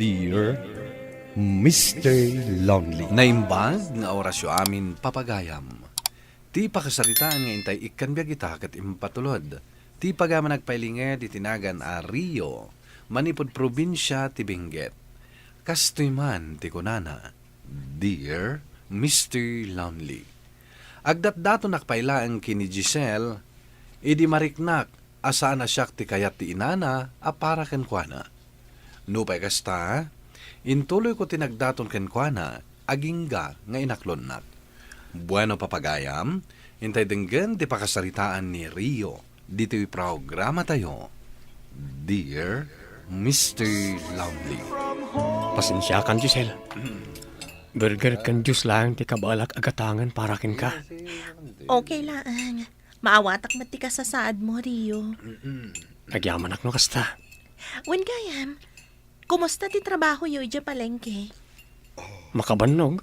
Dear Mr. Lonely. Naimbag nga orasyo amin papagayam. Ti pakasaritaan nga intay ikan biya kita kat impatulod. Ti pagama nagpailinged itinagan a Rio, manipod probinsya ti Benguet. Kastoy man ti kunana, Dear Mr. Lonely. Agdat-dato nakpailaan kini Giselle, idi mariknak asaan na siyak ti kayat ti inana a para kenkwana. Nupay kasta, intuloy ko tinagdaton kenkwana, agingga nga inaklon nak. Bueno papagayam, intay denggan ti pakasaritaan ni Rio, dito yung programa tayo. Dear Mr. Lonely. Pasensya kan, Giselle. Burger kan Diyos lang ti kabalak agatangan para kin ka. Okay lang. Maawatak mati ka sa saad mo, Rio. Nagyaman ak no kasta. Wen gayam, kumusta ti trabaho yo dya palengke? Makabannog.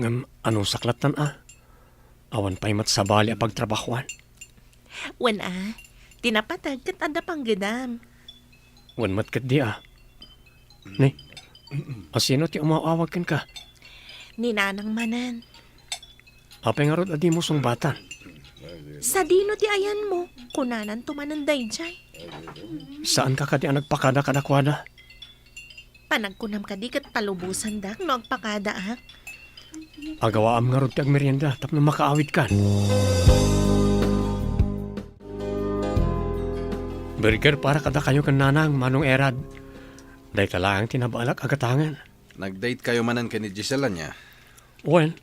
Ngam anong saklatan Awan pa'y matsabali a pagtrabahuan. Wen tinapatag kat ada pang gedam. Wan matkat di Ni, sino ti umawawag kin ka? Ninanang manan. Apay nga rod adi mo song batan. Sa dino ti ayan mo, kunanan tumananday jay. Saan ka kadi ang nagpakada kadakwada? Panagkunam ka di kat palubusan dak no agpakada Agawaam nga rod ti agmerienda tapno makaawit kan. Burger para kada kayo kan nanang manong erad. Day ka lang tinabalak agatangan. Nag-date kayo manan kini Giselle niya. Well,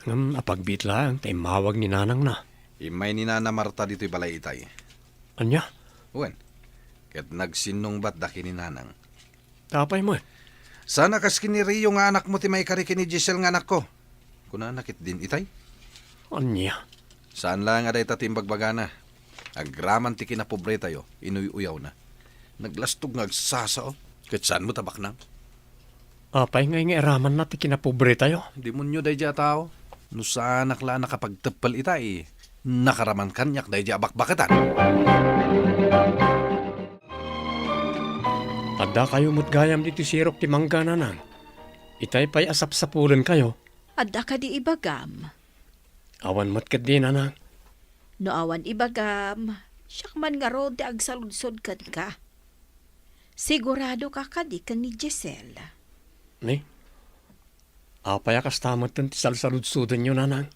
ngam apagbit lang tay mawag ni nanang na. Imay ni Nana Marta dito'y balay itay. Anya? Wen, kat nagsinong bat daki ni Nanang. Tapay mo. Sana kaskin ni Rio nga anak mo ti may kari kini Giselle nga anak ko. Kuna nakit din itay. Anya? Saan lang nga day tatimbagbagana. Agraman ti kinapobre tayo, inuy-uyaw na. Naglastog nga agsasao. Kat saan mo tabak na? Apay nga eraman na ti kinapobre tayo. Demonyo day dya tao. No sa anak la nakapagtapal itay, nakaraman kanyak day dya bakbakatan. Adda kayo mutgayam dito sirok ti mangga nanang. Itay pa'y asap-sapulan kayo. Adda ka di ibagam. Awan matkat di nanang. No awan ibagam, siyak man nga ro di agsaludsod kan ka. Sigurado ka kadi kan ni Giselle. Ni? Apay akastamat ti salsaludsudan nyo nanang.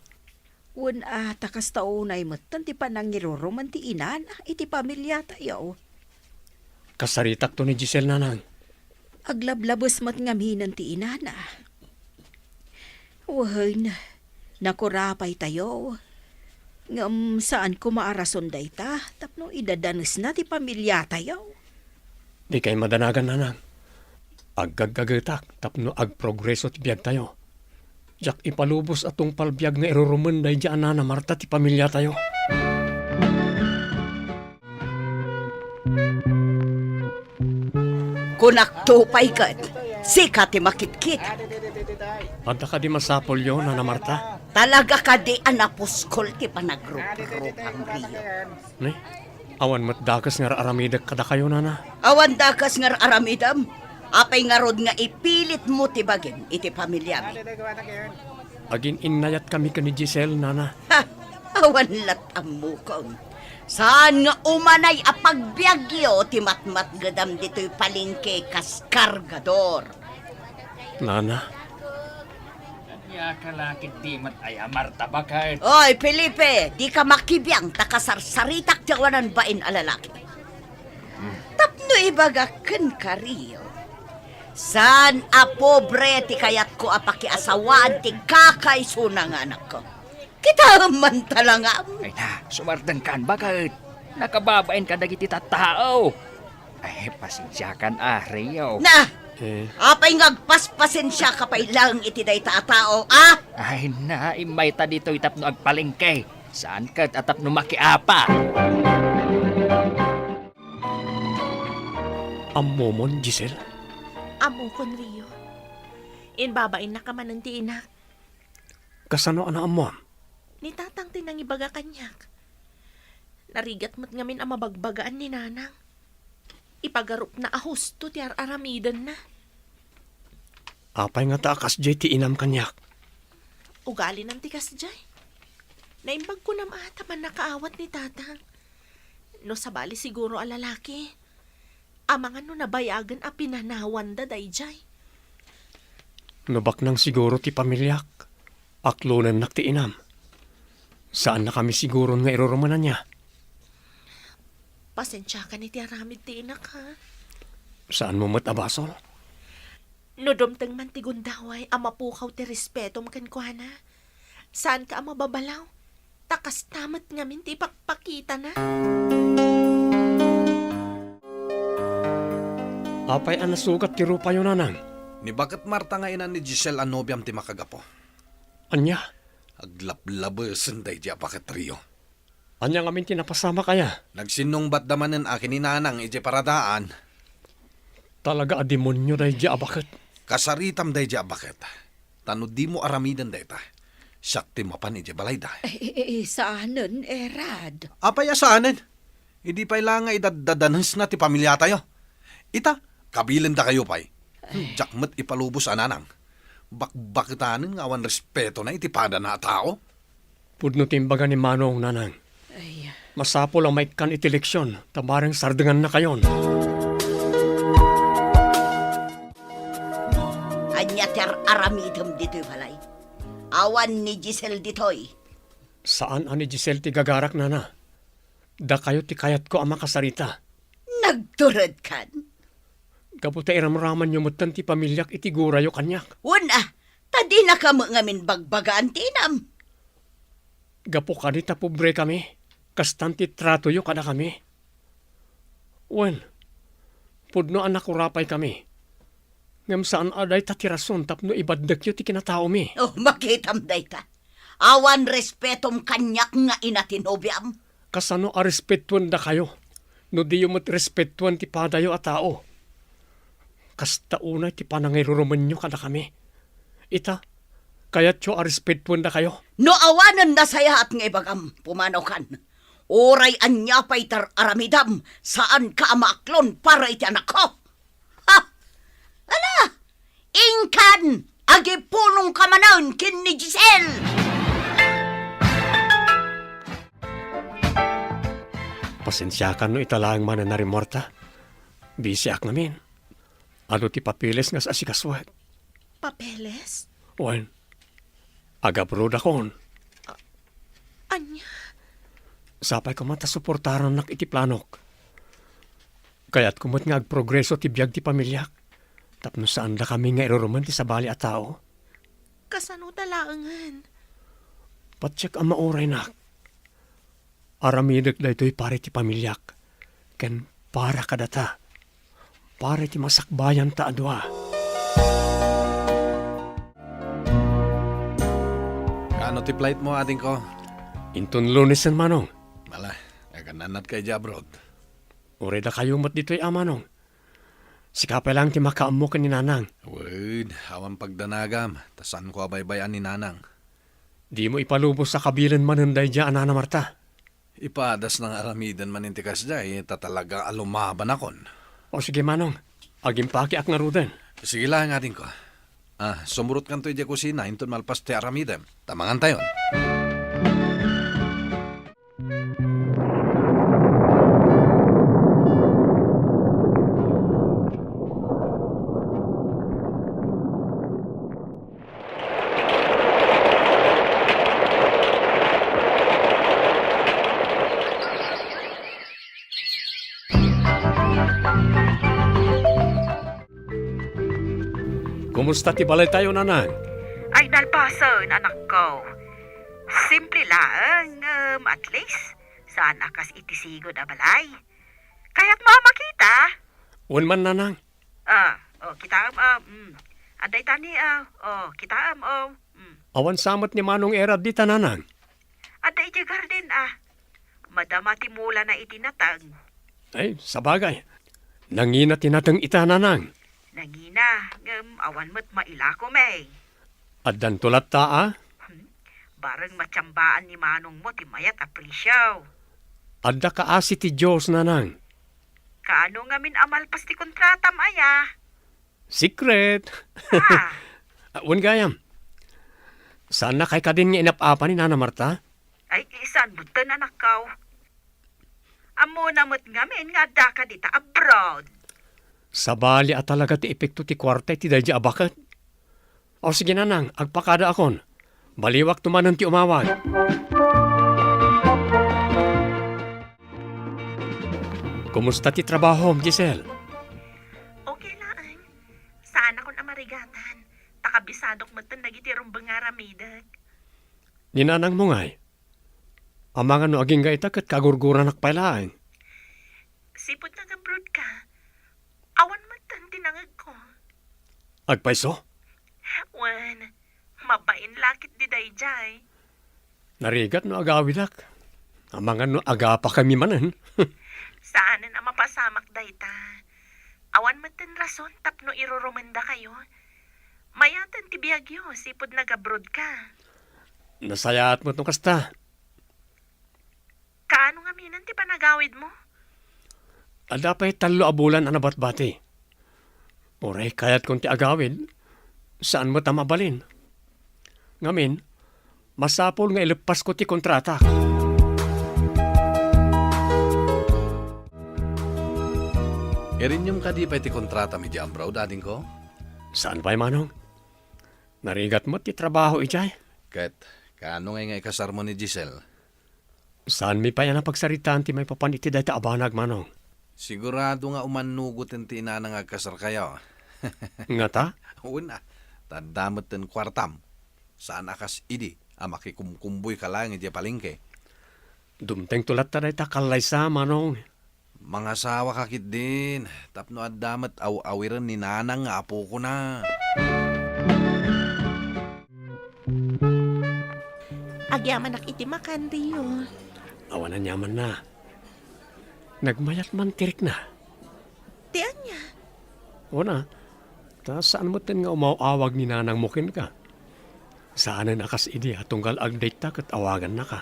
Un takas taunay matan ti panangiruruman ti inan, iti pamilya tayo. Kasaritak to ni Giselle nanang. Aglablabos mat ngaminan ti inana. Wahan, nakurapay tayo. Ngam saan ko maarason day ta, tapno idadanos na ti pamilya tayo. Di kay madanagan nanang. Aggagagatak tapno agprogreso ti biyag tayo. Jak ipalubos atong palbiyag nga irurumunday dyan na Marta ti pamilya tayo. Kunak tupay kat, sika ti makitkit. Adda ka di masapol yun, Nana Marta. Talaga ka di anapuskol ti panagrup-rupang Rio. Ni? Awan matdakas nga aramidag kada kayo, Nana. Awan dakas nga aramidam, apay nga rod nga ipilit mo ti bagim iti pamilya mi. Agin innayat kami ka ni Giselle, Nana. Ha, awan latam mo kong. Saan nga umanay apagbiagyo ti matmat gadam dito'y palingke kas kargador. Nana, Ya kalakit di mat ay Marta bakit? Oy, Felipe, di ka makibiyang takasarsaritak tiyawanan bain alalaki. Tapno ibagaken ka, Rio. San a pobre ti kayat ko apakiasawaan ti kakaisunang anak ko. Kita man talangam. Ay na, sumardan kan bakit? Nakababain ka dagiti tattao. Ay, pasensya kan Rio. Na, eh, apay ngagpaspasen siya kapay lang iti day tao, Ay na, imay ta dito itap no agpalengke. Saan kat atap no makiapa? amomon, Giselle. Amo kon, Rio. Inbabain na ka man ng tiinak. Kasano ana amon? Ni tatang tinang ibaga kanyak. Narigat mo't ngamin ang mabagbagaan ni nanang. Ipagarup na ahusto ti aramidan na. Apay nga takas jay ti inam kanyak. Ugali ng tikas jay. Naimbag ko na ata man nakaawat ni tatang. No sabali siguro a lalaki. Amang ano nabayagan a pinanawan da dayjay. Nubak nang siguro ti pamilyak. Aklunan nak ti inam. Saan na kami siguro nga irurumanan niya? Pasensya ka ni ti aramid ti inak ha. Saan mo matabasol? No dumteng man ti gundaway, amapukaw ti respeto makankuana. Saan ka mababalaw? Takas tamat ngamin ti pakpakita na. Apay ang nasukat ti rupa yun, nanang. Ni bakit Marta nga inan ni Giselle ang nobyam ti makagapo? Anya? Aglaplabasan day di apakat Rio. Anya ngamin tinapasama kaya? Nagsinong bat damanen akin ni nanang ije paradaan. Talaga a demonyo day di abakit. Kasaritam day di abaket. Tano di mo aramidan day ta. Siyak ti mapan ije balay da. Saanan, Rad? Apay asaanan? Hindi pa ilang nga idadadanas na ti pamilya tayo. Ita, kabilan da kayo pay. Jakmat ipalubos ananang. Bakbakitanin nga awan respeto na itipada na tao. Pudno timbaga ni Manong, nanang. Ay, Masapo lang may kan iti leksyon. Tabareng sardengan na kayon. Anya ter aramidam dito'y balay. Awan ni Giselle dito'y. Saan ani Giselle ti gagarak, nana? Da kayo ti kayat ko ang makasarita. Nagturad kan. Kaputa iramraman nyo mutan ti pamilyak iti gurayo kanyak. Una, tadi na ka ngamin bagbagaan tinam. Gapo ka ta pobre kami. Kastan ti trato yo kada kami. Wen, pudno anak urapay kami. Ngam saan aday tatirason tapno ibaddak yo ti kinatao mi. Oh, makitam dayta. Awan respetom kanyak nga inatinobyam. Kasano a respetuan da kayo. No di yo mat respetuan ti padayo a tao. Kasta unay ti panangiruruman nyo kada kami. Ita, kayat yo a respetuan da kayo. No awanan na saya at nga ibagam pumanaw kan. Oray anya pa'y aramidam saan ka amaaklon para iti anak ko. Ha! Ala! Ingkan! Agi punong kamanaon kin ni Giselle! Pasensyakan no italang man na narimorta. Busy ak namin. Ano ti papiles nga sa asikaswat. Papeles? Wen, agabrod akon. Anya? Sapay ko mata suportaran nak iti planok. Kaya't kumot nga agprogreso ti biyag ti pamilyak. Tapno saan da kami nga iruruman ti sabali at tao. Kasano talaangan? Patsyak ang mauray nak. Aramidak da ito'y pare ti pamilyak. Ken para kadata. Pare ti masakbayan ta adwa. Ano ti flight mo ating ko? Inton Lunes and Manong. Mala, nagananat kay Jabrod. Ure da kayo mat dito'y amanong. Sikapay lang ti makaamo ka ni nanang. Wait, awan pagdanagam. Tasan ko abaybayan ni nanang. Di mo ipalubos sa kabilan manunday dyan, Anana Marta. Ipadas ng aramidan manintikas day, tatalaga alumaban akon. O sige Manong, aging paki ak naruden. Sige lang ating ko. Sumurot kanto iti kusina, inton malpas ti aramidem. Tamangan tayon. Kumusta ti balay tayo, nanang? Ay, nalpasan, anak ko. Simple lang, at least, saan akas itisigo na balay. Kaya't mo makita. Un man, nanang. Kitaam, Aday tani, kitaam, Awan samot ni Manong Erad di tananang. Aday di garden, Madama ti mula na itinatag. Ay, sabagay. Nangina tinatang ita, nanang. Nangina, awan mo't mailako, may. Addan tulat ta, Barang matsambaan ni manong mo, ti mayat aprisyaw. Adda kaasi ti Diyos, nanang. Kaano nga min amalpas ti kontratam, aya? Secret. Wan gayam. Saan na kay ka din nga inap-apa ni Nana Marta? Ay, isan butan anak ko. Amo namot ngamin nga da ka dita abroad. Sa bali at talaga ti epekto ti kwarta ti dadya abakat. O sige nanang, agpakada akon. Baliwak tumanan ti umawag. Kumusta ti trabaho, Giselle? Okay lang. Saan ako na marigatan? Takabisadok mo ito nagitirong bangaramidag. Ninanang mo ngay. Amangan no aging gaita kat kagurguran nakpailaang. Sipot na abroad ka. Awan mo ito tinangag ko. Agpaiso? Wan, mabain lakit di dayjay. Narigat no agawidak. Amangan no aga pa kami manan. Saan na mapasamak dayta? Awan mo ito rason tapno irurumanda kayo. Mayatan ti biyagyo, sipod nag-abroad ka. Nasayat mo itong kasta. Kaano nga minan ti panagawid mo? Adapay talo abulan ang nabatbati. Oray kayat kong ti agawid, saan mo tamabalin? Ngamin, masapol nga ilipas ko ti kontrata. Irinyong ka di pa iti kontrata mi di abroad, ading ko? Saan pa'y manong? Narigat mo ti trabaho ijay. Ket, kaano nga ikasar mo ni Giselle? Saan mi pa yan ang pagsaritaan ti may papaniti dahi ta abanag manong? Sigurado nga umanugot ti ina nga agkasar kayo. Nga ta? Una, tandamot ten kwartam. Saan akas idi, makikumkumboy ka lang iti palengke. Dumteng tulat ta dahi ta kalaysa manong. Mga sawa kakit din. Tapno at damat awiran ni nanang nga apo ko na. Agyaman nakitimakan Rio. Awan na nyaman na. Nagmayat man tirik na. Tiyan niya. O na, ta saan mo ten nga umawawag ni nanang mukin ka? Saan na nakas idi tunggal agdate ta kat awagan na ka?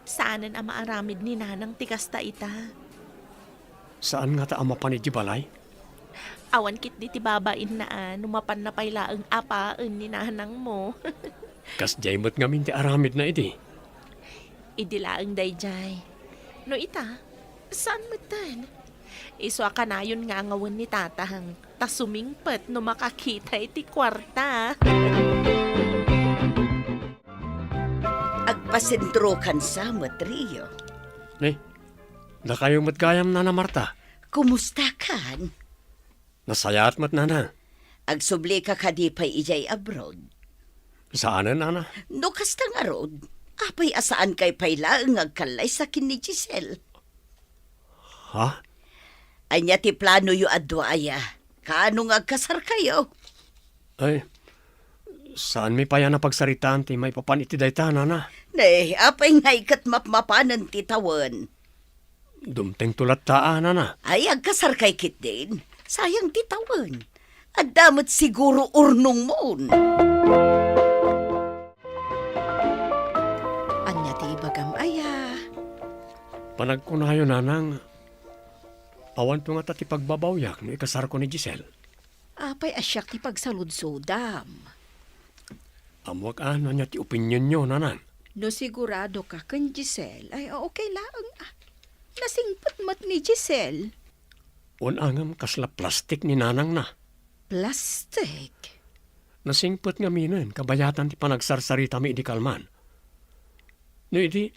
Saan na maaramid ni nanang tikas ta ita? Saan nga ta ama pa ni Jibalay? Awan kit di tibabain na numapan na pailaang apaan ni nanang mo. Kas jaymot nga minti aramid na idi. Idilaang dayjay. No ita, saan mo tan? Iso ka na yun nga ngawan ni tatahang tasumingpet no makakita iti kwarta. Agpasentro kan sa Rio. Ne, na kayo matgayam na na Marta. Kumusta kan? Nasayat mat nana. Agsubli ka kadipay ijay abroad. Saan na nana? No kasta nga rod, apay asaan kay payla ang agkalay sa kin ni Giselle. Ha? Anya ti plano yu adwaya. Kaano nga agkasar kayo? Ay, saan mi pa yan na pagsaritaan ti may papaniti dayta nana? Ne, apay nga ikat mapmapanan ti tawan. Dumteng tulat taa nana. Ay, agkasar kay kit din. Sayang ti tawan. At damat siguro urnong mon. Anya ti bagam aya. Panagkunayo nanang, awan to nga ta ti pagbabawyak no ikasar ko ni Giselle. Apay asyak ti pagsaludsodam. Amwag ano niya ti opinion nyo nanang. No sigurado ka kan Giselle, ay okay lang. Nasingpot mat ni Giselle. Unangam kasla plastik ni nanang na. Plastic. Nasingpot nga minen, kabayatan ti panagsarsarita mi idi kalman. No idi,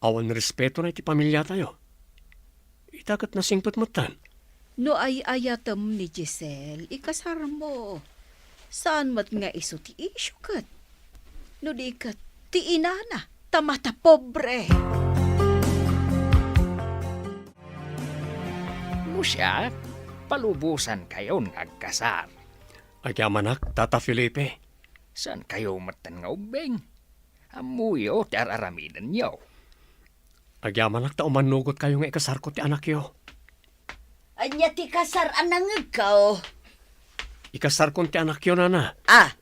awan respeto na iti pamilya tayo. Itakat nasingpot mo tan. No ay ayatam ni Giselle, ikasar mo. Saan mat nga iso ti isyukat? No di kat, ti inana, tamata pobre. Siya, palubusan kayo nagkasar. Agyamanak, Tata Felipe. Saan kayo matan nga ubeng? Amuyo ti araramidan niyo. Agyamanak ta umanugot kayo nga ikasar ko ti anak yo. Anya ti kasar anang ikaw. Ikasar ko ti anak yo nana. Ah,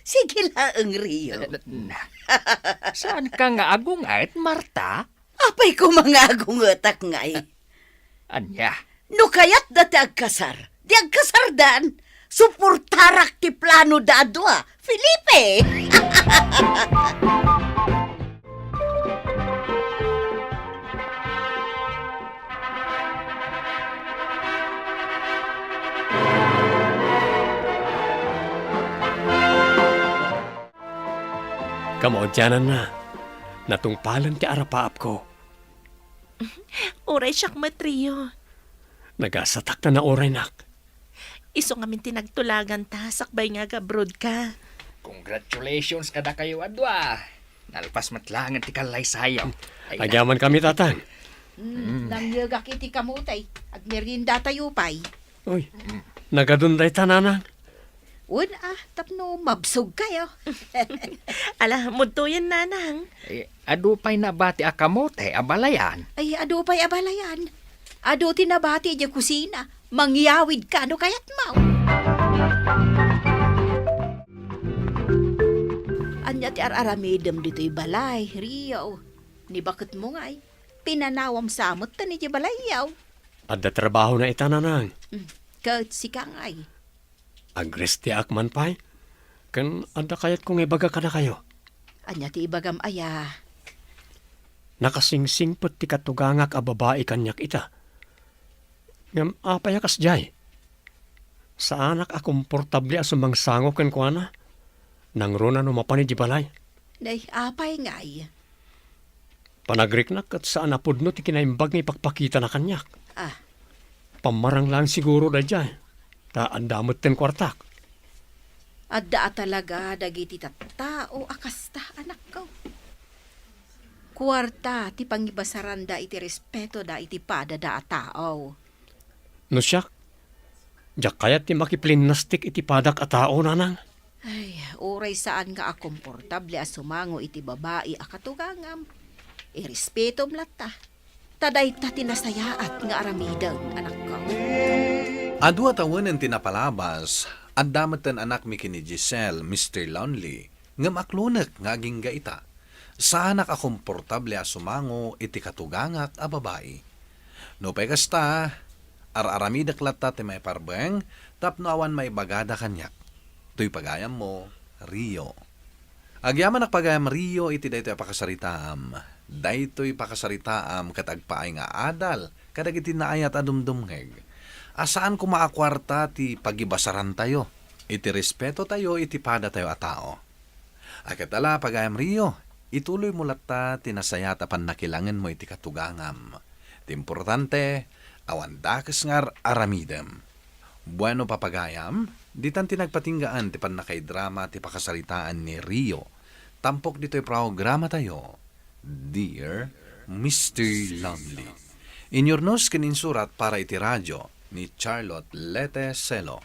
sige lang Rio. Saan ka nga agungait, Marta? Apay ko mga agungotak ngay. Anya, No kayat dati agkasar. Di agkasardan. Suportarak ti plano dadwa. Felipe! Kamaudyanan na. Natungpalan ti arapaap ko. Uray siyak matrio. Nagasatak na oray nak. Iso nga min tinagtulagan ta, sakbay nga gabrod ka. Congratulations kada kayo adwa. Nalpas matlangan ti kalay sayaw. Agyaman kami tatang. Nang yaga kiti kamutay, at merinda tayo pa'y. Uy, nagadunday tananang. Tapno mabsog kayo. Ala, mudto yan nanang. Adu pa'y nabati akamote, abalayan. Ay, ado pa'y abalayan. Ado tinabati di kusina. Mangyawid ka, ano kayat mau? Anya ti araramidem dito'y balay, Rio. Ni bakit mo nga'y? Pinanawam samot ta ni di balayaw. Adda trabaho na itananang. Kahit si kangay. Agres ti akman pa'y. Kan adda kayat kung ibaga ka na kayo. Anya ti ibagam aya. Nakasingsingpot ti katugangak a babae kanyak ita. Ngam apayakas jay. Sa anak a komportable a sumangsangok ken kuana. Nang rona no mapani di balay. Day, apay nga'y. Panagriknak at saan apudno ti kinaimbag ni pagpakita na kanyak. Ah, Pamarang lang siguro da jay. Ta andamot ten kwartak. adda talaga dagiti tattao akasta anak ko. Kwarta ti pangibasaran da iti respeto da iti pada da a tao. No siyak. Diyak kayat ti makiplinastik iti padak a tao nanang. Ay, oray saan nga a komportable a sumango iti babae a katugangam. Irespeto mlata. Taday ta tinasayaat nga aramidang anak ko. Adwa tawanan tinapalabas, at damatan anak mi kini Giselle, Mr. Lonely, nga maklunak nga aging gaita. Sa anak a komportable a sumango iti katugangak a babae. No pay kasta, araramidak lata ti may parbeng, tapno awan may bagada kanyak. To'y pagayam mo, Rio. Agyaman ak pagayam Rio iti daytoy pakasaritaam. Daytoy pakasaritaam katagpaay nga adal, kadagiti naayat adumdumheg. Asaan ko maakwarta ti pagibasaran tayo, iti respeto tayo, iti pada tayo a tao. Akatala pagayam Rio, ituloy mo lata tinasayata pan nakilangan mo iti katugangam. Ti importante, awan dakas ngar aramidem. Bueno papagayam, ditan tinagpatinggaan ti pan nakaidrama ti pakasaritaan ni Rio. Tampok dito'y programa tayo, Dear Mr. Lonely. Inyornos kaninsurat para iti radyo ni Charlotte Lete Celo.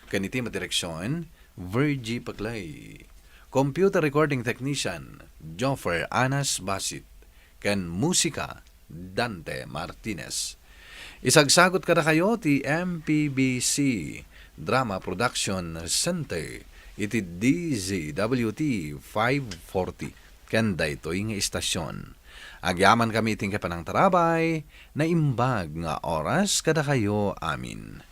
Kaniti madireksyon, Virgie Paclay. Computer recording technician, Joffer Anas Basit. Ken musika, Dante Martinez. Isagsagot kada kayo ti MPBC Drama Production Center iti DZWT 540 kanda ito nga istasyon. Agyaman kami iting kapanang tarabay na imbag nga oras kada kayo amin.